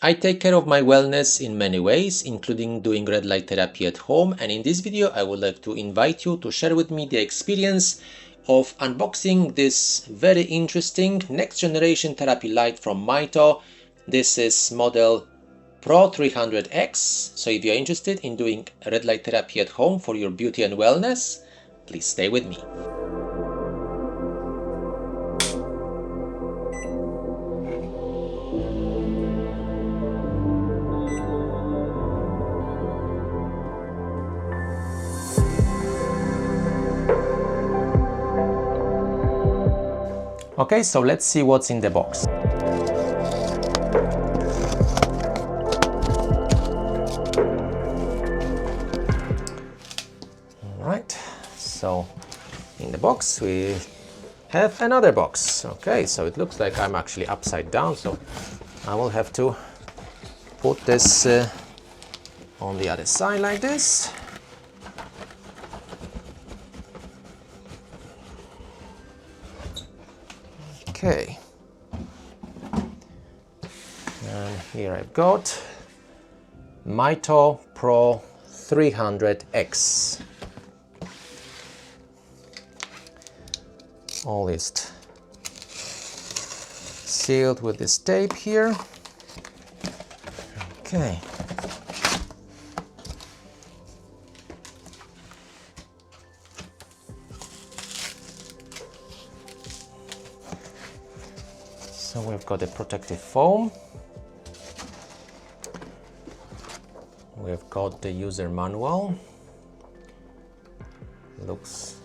I take care of my wellness in many ways, including doing red light therapy at home, and in this video I would like to invite you to share with me the experience of unboxing this very interesting next generation therapy light from Mito. This is model Pro 300X, so if you're interested in doing red light therapy at home for your beauty and wellness, please stay with me. Okay, so let's see what's in the box. Alright, so in the box we have another box. Okay, so it looks like I'm actually upside down, so I will have to put this on the other side like this. Okay, and here I've got Mito PRO 300X. All is sealed with this tape here. Okay. So we've got a protective foam. We've got the user manual. Looks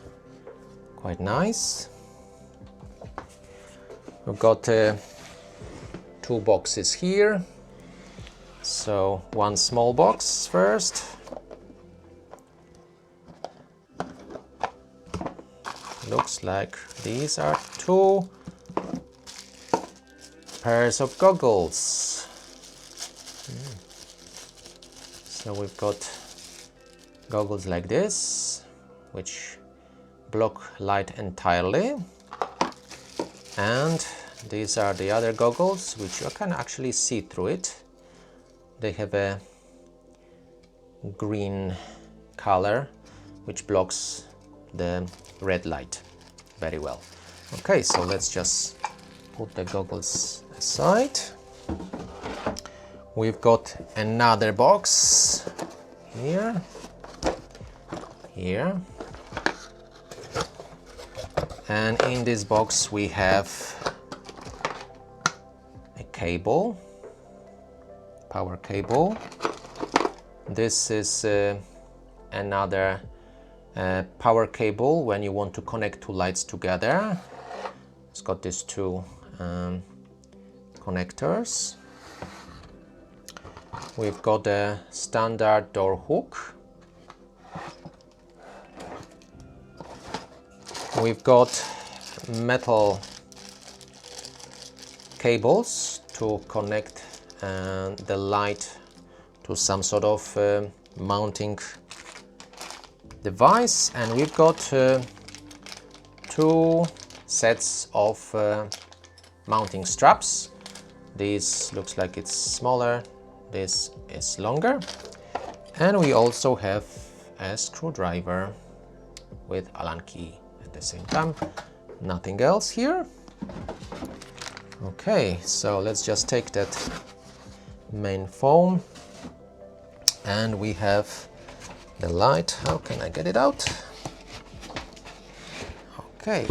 quite nice. We've got two boxes here. So one small box first. Looks like these are two pairs of goggles. So we've got goggles like this, which block light entirely, and these are the other goggles, which you can actually see through it. They have a green color which blocks the red light very well. Okay, so let's just put the goggles aside. We've got another box here, and in this box we have a cable, power cable. This is another power cable when you want to connect two lights together. It's got these two connectors. We've got a standard door hook. We've got metal cables to connect the light to some sort of mounting device, and we've got two sets of mounting straps. This looks like it's smaller, this is longer, and we also have a screwdriver with Allen key at the same time. Nothing else here. Okay, so let's just take that main foam, and we have the light. How can I get it out? Okay,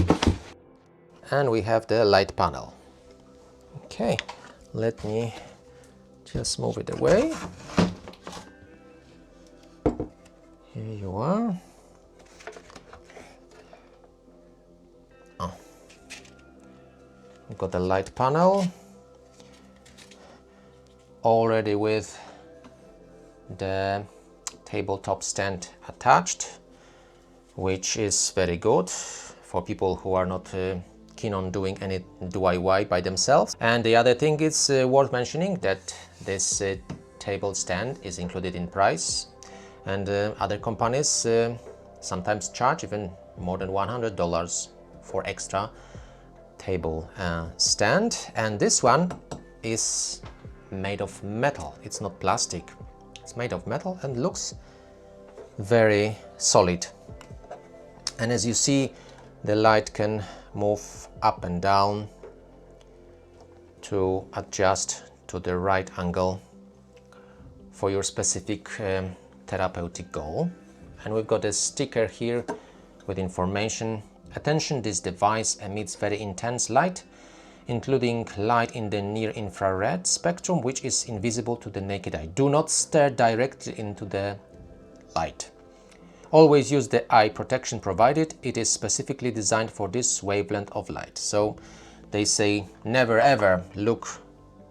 and we have the light panel. Okay, let me just move it away. Here you are. Oh. We've got the light panel already with the tabletop stand attached, which is very good for people who are not keen on doing any DIY by themselves. And the other thing is worth mentioning that this table stand is included in price, and other companies sometimes charge even more than $100 for extra table stand, and this one is made of metal. It's not plastic. It's made of metal and looks very solid. And as you see, the light can move up and down to adjust to the right angle for your specific therapeutic goal. And we've got a sticker here with information. Attention, this device emits very intense light, including light in the near-infrared spectrum, which is invisible to the naked eye. Do not stare directly into the light. Always use the eye protection provided. It is specifically designed for this wavelength of light. So they say never ever look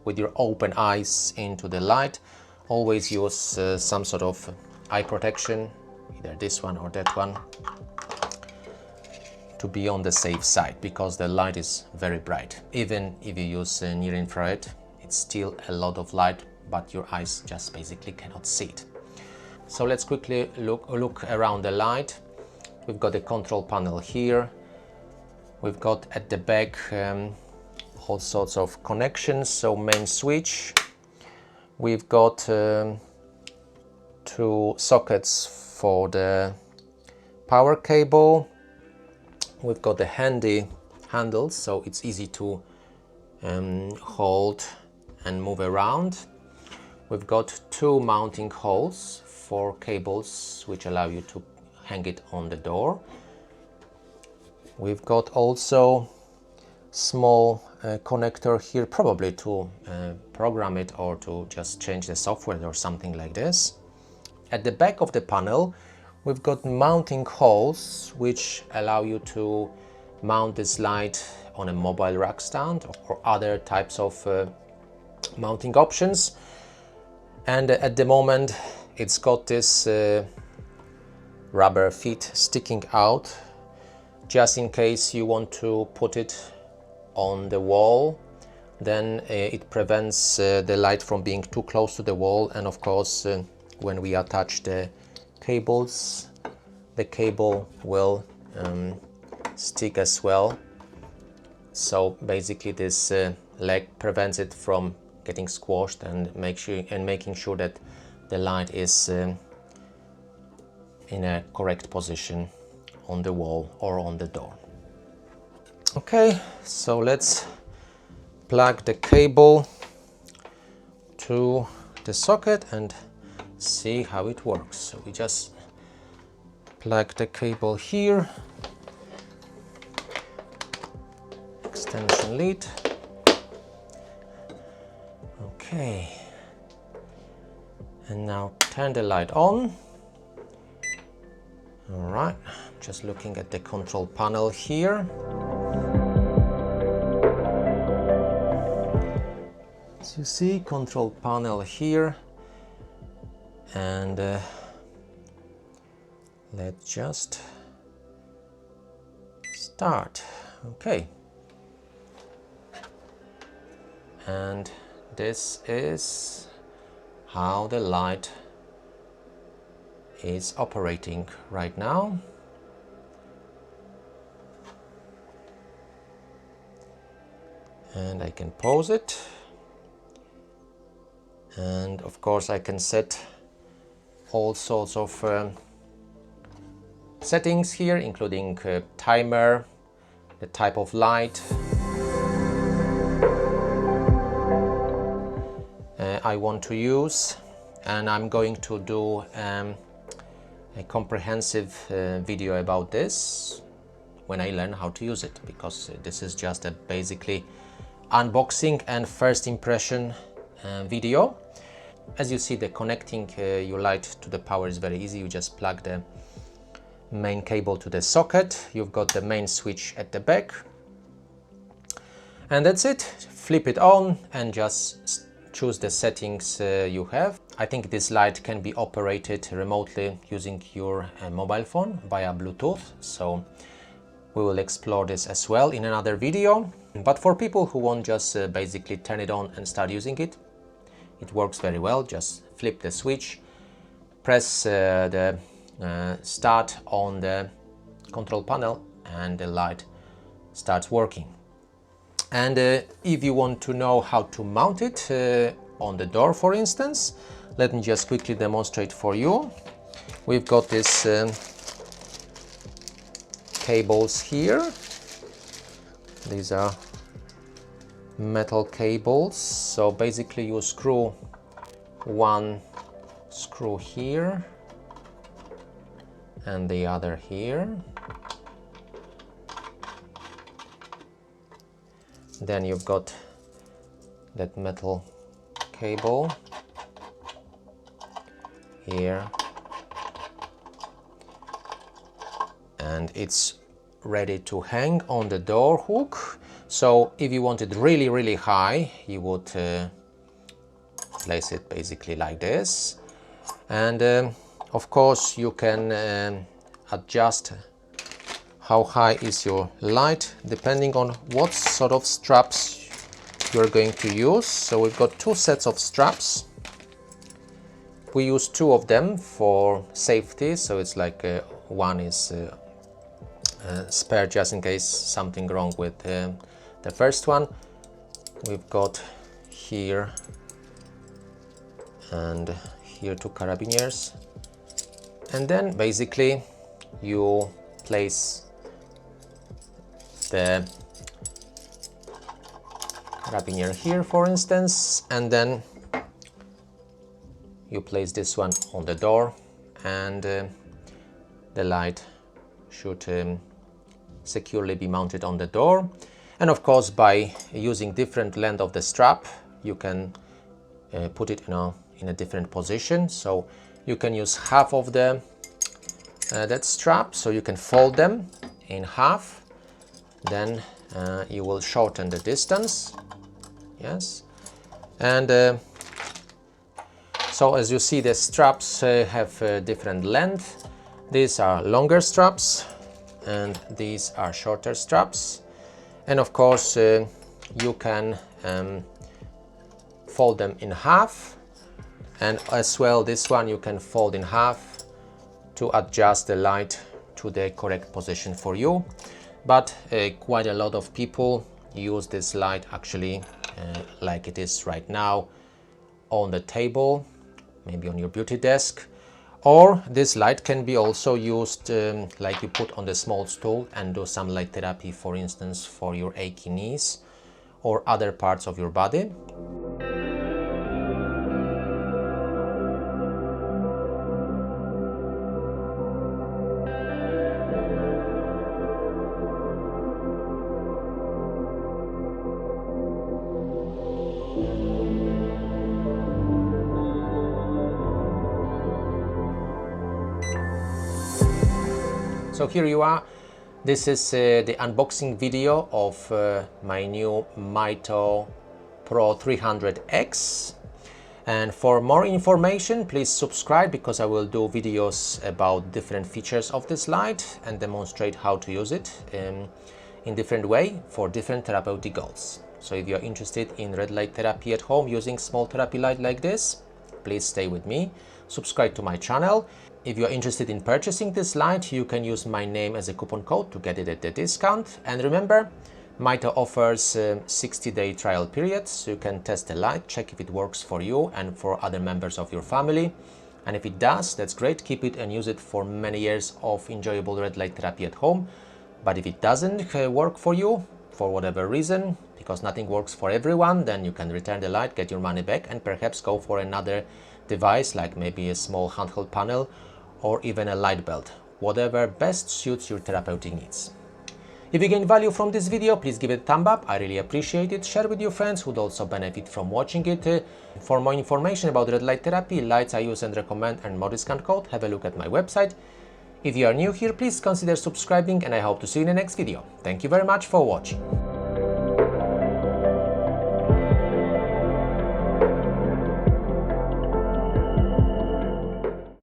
with your open eyes into the light. Always use some sort of eye protection, either this one or that one, to be on the safe side, because the light is very bright. Even if you use near infrared, it's still a lot of light, but your eyes just basically cannot see it. So let's quickly look around the light. We've got the control panel here. We've got at the back all sorts of connections, so main switch. We've got 2 sockets for the power cable. We've got the handy handles, so it's easy to hold and move around. We've got 2 mounting holes for cables, which allow you to hang it on the door. We've got also small connector here, probably to program it or to just change the software or something like this. At the back of the panel, we've got mounting holes which allow you to mount this light on a mobile rack stand or other types of mounting options. And at the moment it's got this rubber feet sticking out, just in case you want to put it on the wall. Then it prevents the light from being too close to the wall, and of course when we attach the cables, the cable will stick as well. So basically this leg prevents it from getting squashed and making sure that the light is in a correct position on the wall or on the door. Okay, so let's plug the cable to the socket and see how it works. So we just plug the cable here, extension lead. Okay, and now turn the light on. All right, just looking at the control panel here. As you see, control panel here, and let's just start. Okay, and this is how the light is operating right now. And I can pause it, and of course I can set all sorts of settings here, including timer, the type of light I want to use, and I'm going to do a comprehensive video about this when I learn how to use it, because this is just a basically unboxing and first impression video. As you see, the connecting your light to the power is very easy. You just plug the main cable to the socket. You've got the main switch at the back, and that's it. Flip it on and just choose the settings you have. I think this light can be operated remotely using your mobile phone via Bluetooth, so we will explore this as well in another video. But for people who won't just basically turn it on and start using it, it works very well. Just flip the switch, press the start on the control panel, and the light starts working. And if you want to know how to mount it, on the door, for instance. Let me just quickly demonstrate for you. We've got these cables here. These are metal cables. So basically you screw one screw here and the other here. Then you've got that metal cable here, and it's ready to hang on the door hook. So if you want it really high, you would place it basically like this, and of course you can adjust how high is your light depending on what sort of straps you're going to use. So we've got two sets of straps. We use two of them for safety, so it's like one is spare just in case something wrong with the first one. We've got here and here two carabiners, and then basically you place the carabiner here, for instance, and then you place this one on the door, and the light should securely be mounted on the door. And of course, by using different length of the strap, you can put it in a different position. So you can use half of the that strap, so you can fold them in half. Then you will shorten the distance. Yes, and so as you see, the straps have different length. These are longer straps and these are shorter straps. And of course you can fold them in half, and as well this one you can fold in half to adjust the light to the correct position for you. But quite a lot of people use this light actually like it is right now on the table, maybe on your beauty desk, or this light can be also used like you put on the small stool and do some light therapy, for instance for your achy knees or other parts of your body. So here you are. This is the unboxing video of my new Mito PRO 300X. And for more information, please subscribe, because I will do videos about different features of this light and demonstrate how to use it in different way for different therapeutic goals. So if you're interested in red light therapy at home using small therapy light like this, please stay with me, subscribe to my channel. If you are interested in purchasing this light, you can use my name as a coupon code to get it at the discount. And remember, Mito offers 60-day trial period, so you can test the light, check if it works for you and for other members of your family. And if it does, that's great, keep it and use it for many years of enjoyable red light therapy at home. But if it doesn't work for you, for whatever reason, because nothing works for everyone, then you can return the light, get your money back, and perhaps go for another device, like maybe a small handheld panel or even a light belt, whatever best suits your therapeutic needs. If you gain value from this video, please give it a thumb up, I really appreciate it. Share with your friends who would also benefit from watching it. For more information about red light therapy, lights I use and recommend, and more discount code, have a look at my website. If you are new here, please consider subscribing, and I hope to see you in the next video. Thank you very much for watching.